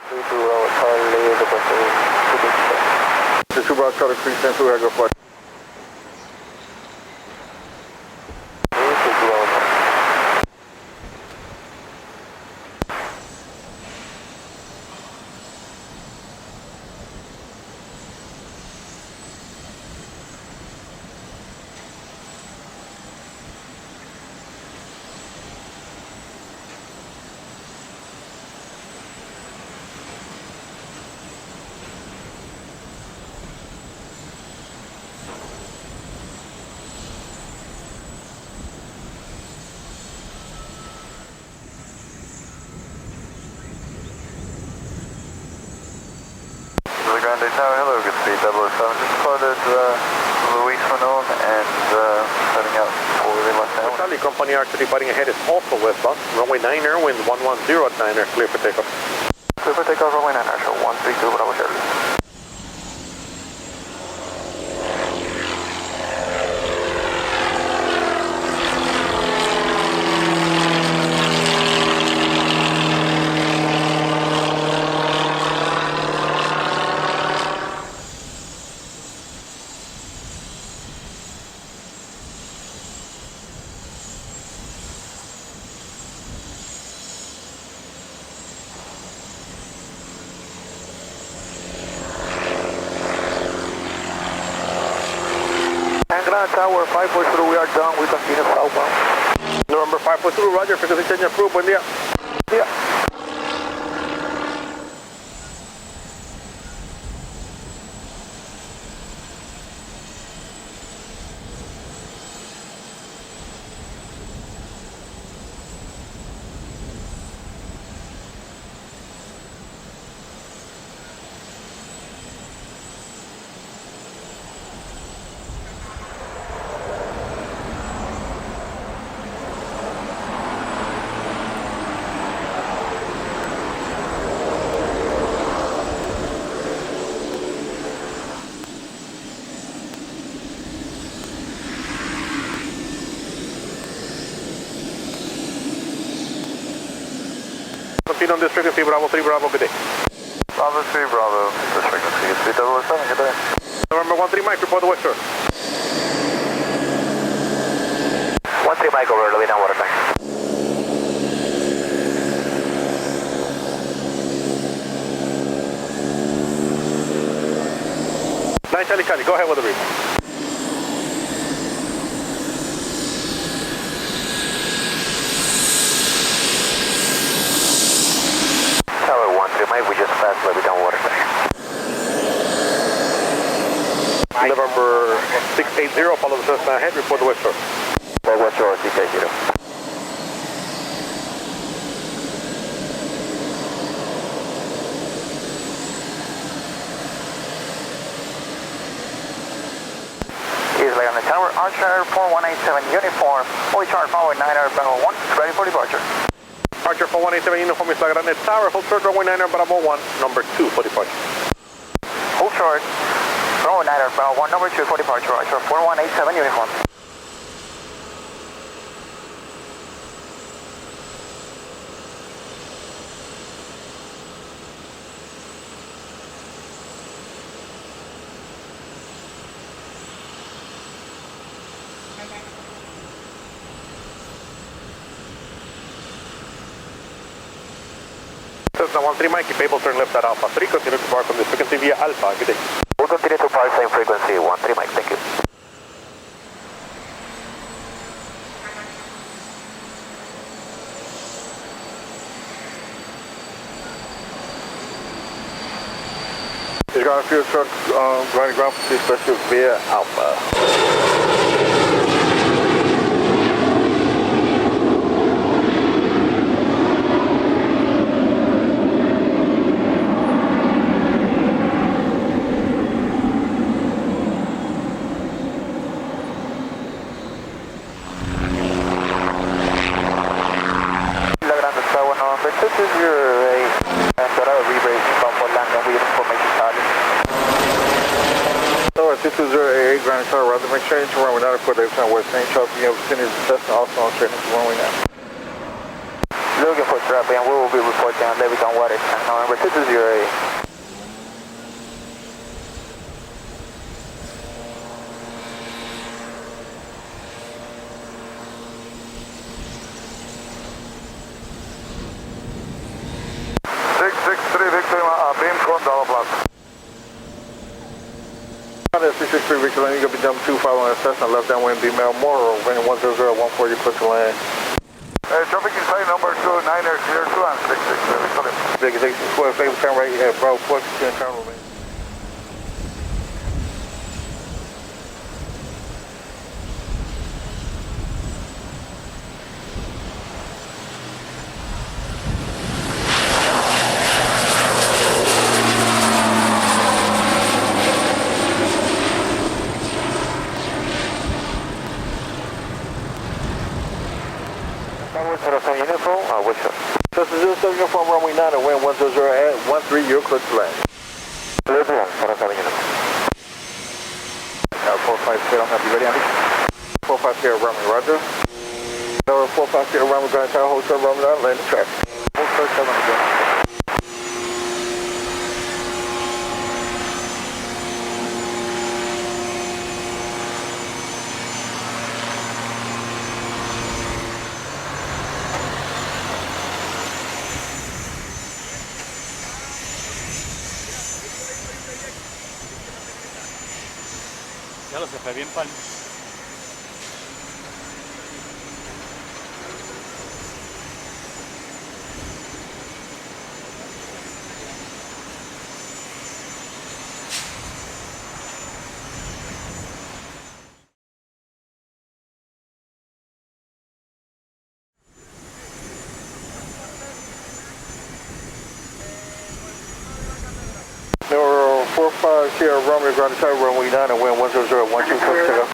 2 Bravo Charlie 3, St Croix, go for it. Grande Tower, hello, good speed 007, just spotted Luis Phenom and setting out for the left hand. Charlie, Company R3 departing ahead is also westbound, runway 9er, wind 110 at 9er, clear for takeoff. Clear for takeoff, runway 9er, show 132, Bravo Charlie. Grande Tower 540, we are done, we continue southbound. November 542, roger, frequency change approved, buen día. Yeah. Continue on this frequency, Bravo 3, Bravo, good day. Bravo 3, Bravo, this frequency, speed 007, good day. November 13, Mike, report the west shore. 13 Mike over, Louis down water tank. Nine Charlie Charlie, go ahead with the brief. Tower 13 Mike, we just passed Louis down water tank. November 680, follow the Cessna ahead, report the west shore. West shore, 680. Isla on the tower, Archer 4187 uniform, fully charged, following 9R Bravo 1, ready for departure. Archer 4187 uniform, Isla Grande Tower, hold short, runway 9er, Bravo 1, number 2 for departure. Hold short, runway 9R Bravo 1, number 2 for departure, Archer 4187 uniform. Cessna 13 Mike, keep able turn left at Alpha 3, continue to park on this frequency via Alpha, good day. We'll continue to park same frequency, 13 Mike, thank you. He's got a few trucks running ground for special via Alpha. This is your Dorado rebrace from Orlando, we have information target. So, 22088 Grande Tower, rather make sure into runway 9 for Davidson West St. Charles, you have vicinity of Cessna, also on straight into runway 9. looking for traffic, and we will be reporting on Leviton Waters, November 2208. That's 363 Victor Lane, you're going to be jumping 25 on that Cessna, left downwind, be Mel Moro, running 100, 140, clear to land. Traffic inside number 2, 9er, clear 2 and 66, Big 6 favor turn right, Bravo 4, continue turn remain. Cessna 07 uniform runway 9 and wind 100 at 13, you're clear to land. Clear to land, Panasonic uniform. 450, I'm going to be ready, Andy. 450 runway, roger. Number 450 runway, Grande Tower, hold short runway 9, land the track. Hold short 7 on the ground. Ya lo se fue bien pan. Number 45 Sierra runway, Grande Tower, runway 9 and wind 100 at 12, clear to go.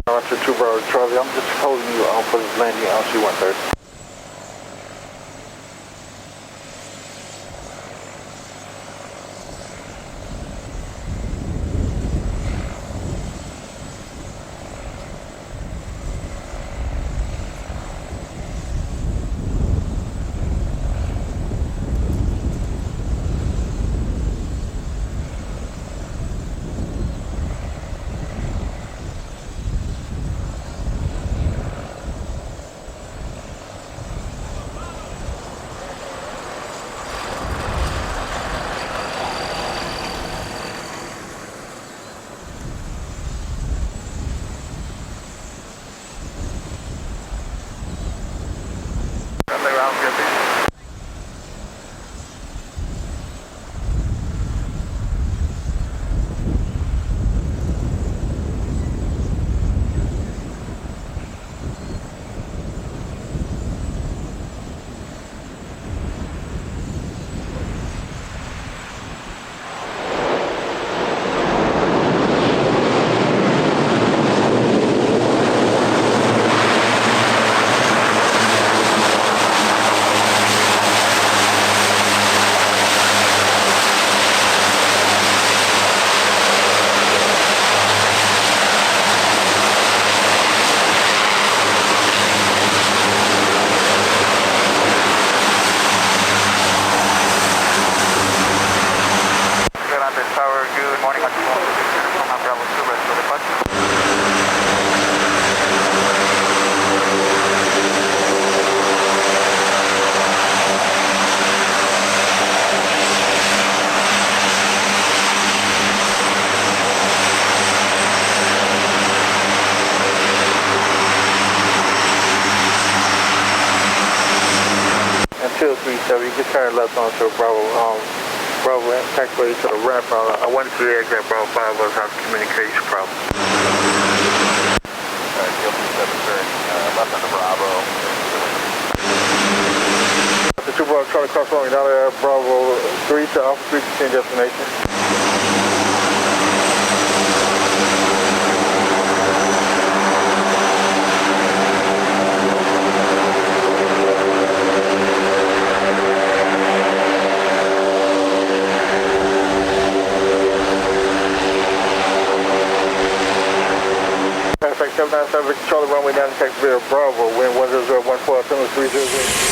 Roger 2 Bravo Charlie, I'm just holding you for this landing on C-130. left onto Bravo, Bravo taxiway to the ramp. I went to the exit, Bravo 5 was having communication problems. TEAL 27 left on the Bravo. The 2 Bravo Charlie cross runway down there, Bravo 3 to Alpha 3 to change destination. Perfect, 797 Charlie runway down to Texas Bravo, wind 1014, 300.